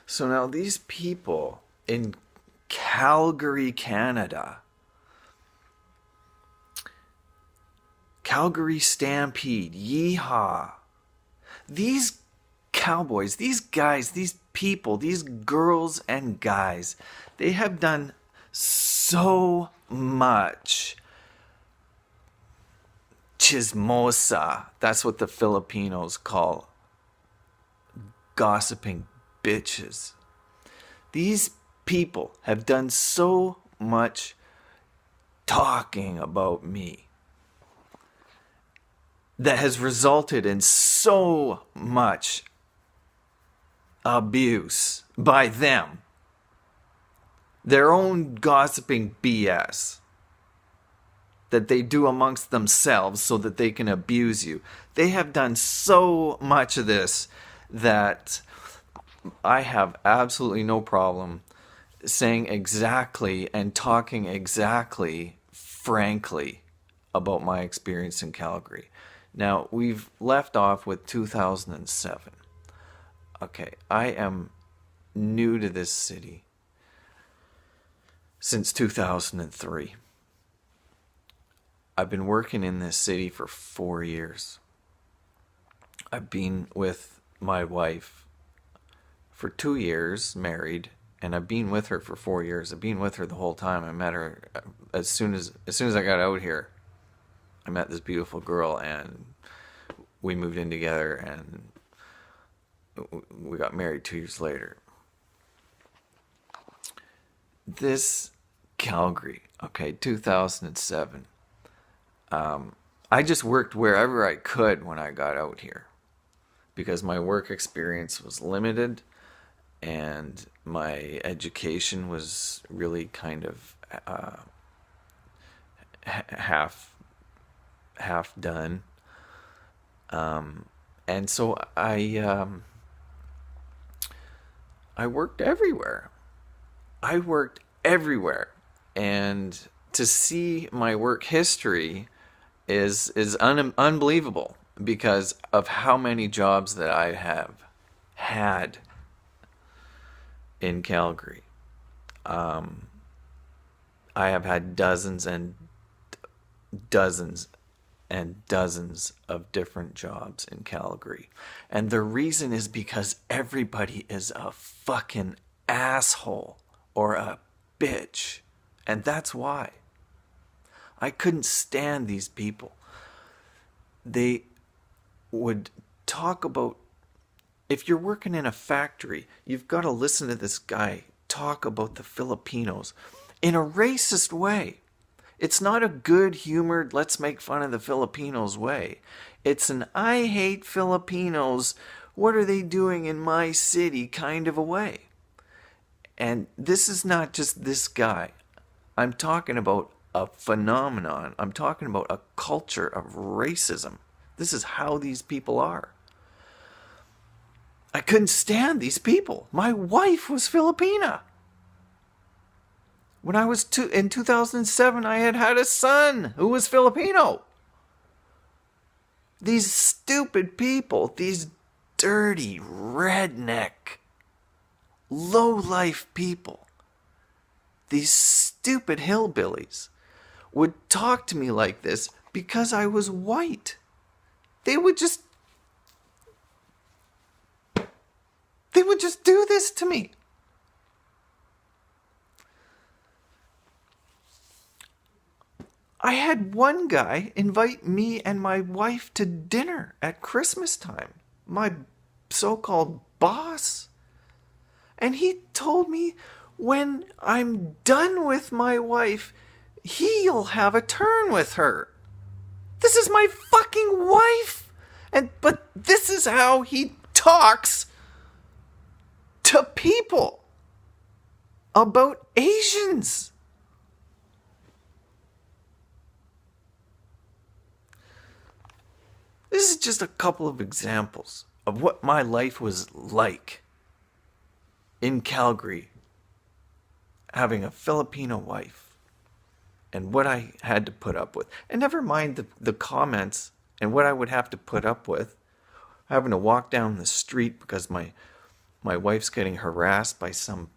So now these people in Calgary, Canada, Calgary Stampede, yeehaw. These cowboys, these guys, these people, these girls and guys, they have done so much chismosa. That's what the Filipinos call gossiping bitches. These people have done so much talking about me that has resulted in so much abuse by them. Their own gossiping BS that they do amongst themselves so that they can abuse you. They have done so much of this that I have absolutely no problem saying exactly and talking exactly, frankly, about my experience in Calgary. Now, we've left off with 2007. Okay, I am new to this city since 2003. I've been working in this city for 4 years. I've been with my wife for 2 years, married, and I've been with her for 4 years. I've been with her the whole time. I met her as soon as I got out here. I met this beautiful girl, and we moved in together, and we got married 2 years later. This Calgary, okay, 2007. I just worked wherever I could when I got out here because my work experience was limited and my education was really kind of half done. And so I worked everywhere. And to see my work history is unbelievable because of how many jobs that I have had in Calgary. I have had dozens and dozens and dozens of different jobs in Calgary. And the reason is because everybody is a fucking asshole or a bitch. And that's why. I couldn't stand these people. They would talk about, if you're working in a factory, you've got to listen to this guy talk about the Filipinos in a racist way. It's not a good-humored, let's make fun of the Filipinos way. It's an I hate Filipinos, what are they doing in my city kind of a way. And this is not just this guy. I'm talking about a phenomenon. I'm talking about a culture of racism. This is how these people are. I couldn't stand these people. My wife was Filipina. When I was in 2007, I had a son who was Filipino. These stupid people, these dirty, redneck, low-life people, these stupid hillbillies would talk to me like this because I was white. They would just do this to me. I had one guy invite me and my wife to dinner at Christmas time, my so-called boss. And he told me when I'm done with my wife, he'll have a turn with her. This is my fucking wife. But this is how he talks to people about Asians. This is just a couple of examples of what my life was like in Calgary, having a Filipino wife, and what I had to put up with. And never mind the comments and what I would have to put up with, having to walk down the street because my my wife's getting harassed by some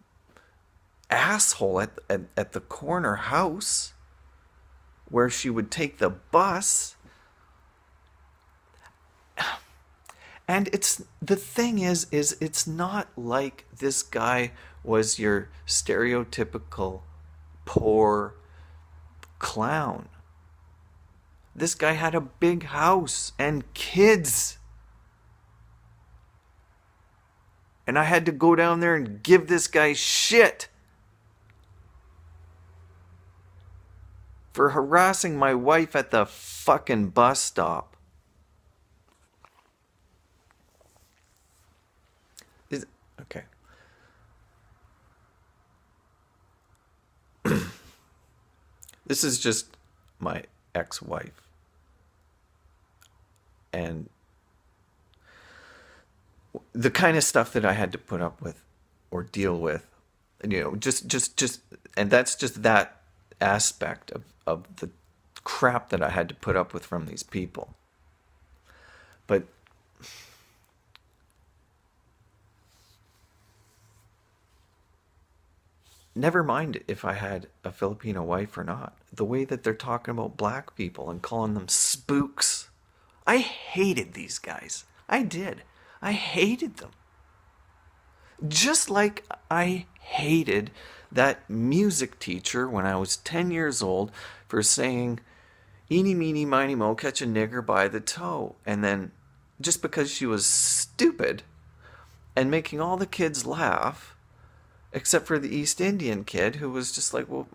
asshole at the corner house where she would take the bus. And the thing is it's not like this guy was your stereotypical poor clown. This guy had a big house and kids. And I had to go down there and give this guy shit for harassing my wife at the fucking bus stop. Okay. This is just my ex-wife. And the kind of stuff that I had to put up with or deal with, just and that's just that aspect of the crap that I had to put up with from these people. But never mind if I had a Filipino wife or not. The way that they're talking about black people and calling them spooks. I hated these guys. I did. I hated them. Just like I hated that music teacher when I was 10 years old for saying, "Eeny, meeny, miny, mo, catch a nigger by the toe." And then just because she was stupid and making all the kids laugh, except for the East Indian kid who was just like, well,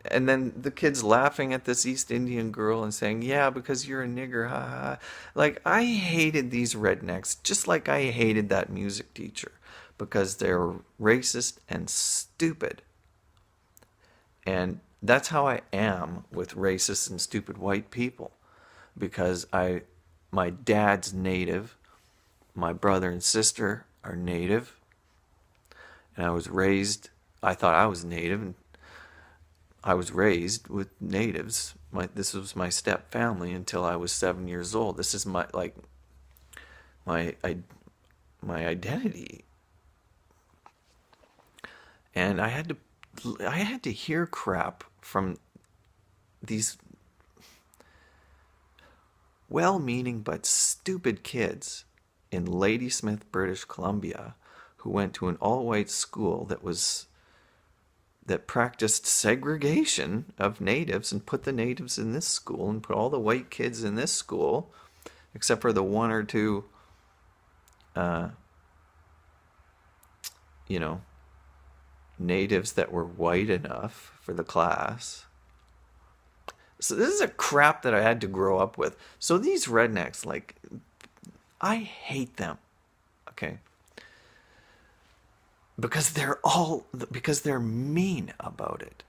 and then the kids laughing at this East Indian girl and saying, "Yeah, because you're a nigger, ha ha." Like, I hated these rednecks just like I hated that music teacher because they're racist and stupid. And that's how I am with racist and stupid white people, because my dad's native, my brother and sister are native, and I thought I was native, and I was raised with natives. This was my step family until I was 7 years old. This is my identity. And I had to hear crap from these well-meaning but stupid kids in Ladysmith, British Columbia, who went to an all-white school that practiced segregation of natives and put the natives in this school and put all the white kids in this school, except for the one or two, natives that were white enough for the class. So this is a crap that I had to grow up with. So these rednecks, I hate them. Okay. Because they're mean about it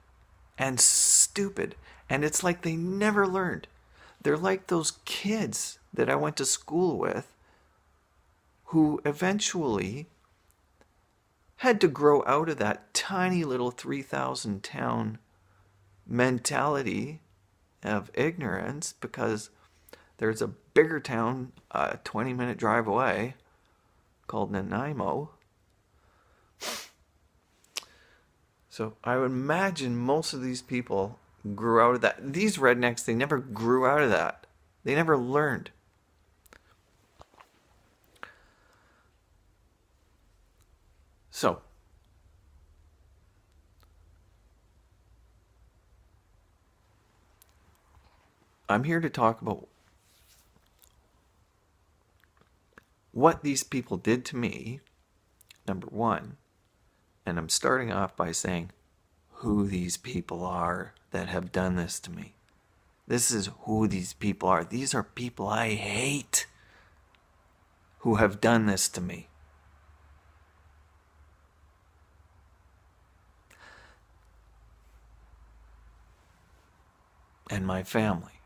and stupid, and it's like they never learned. They're like those kids that I went to school with who eventually had to grow out of that tiny little 3,000 town mentality of ignorance, because there's a bigger town a 20-minute drive away called Nanaimo. So I would imagine most of these people grew out of that. These rednecks, they never grew out of that. They never learned. So, I'm here to talk about what these people did to me, number one. And I'm starting off by saying who these people are that have done this to me. This is who these people are. These are people I hate who have done this to me. And my family.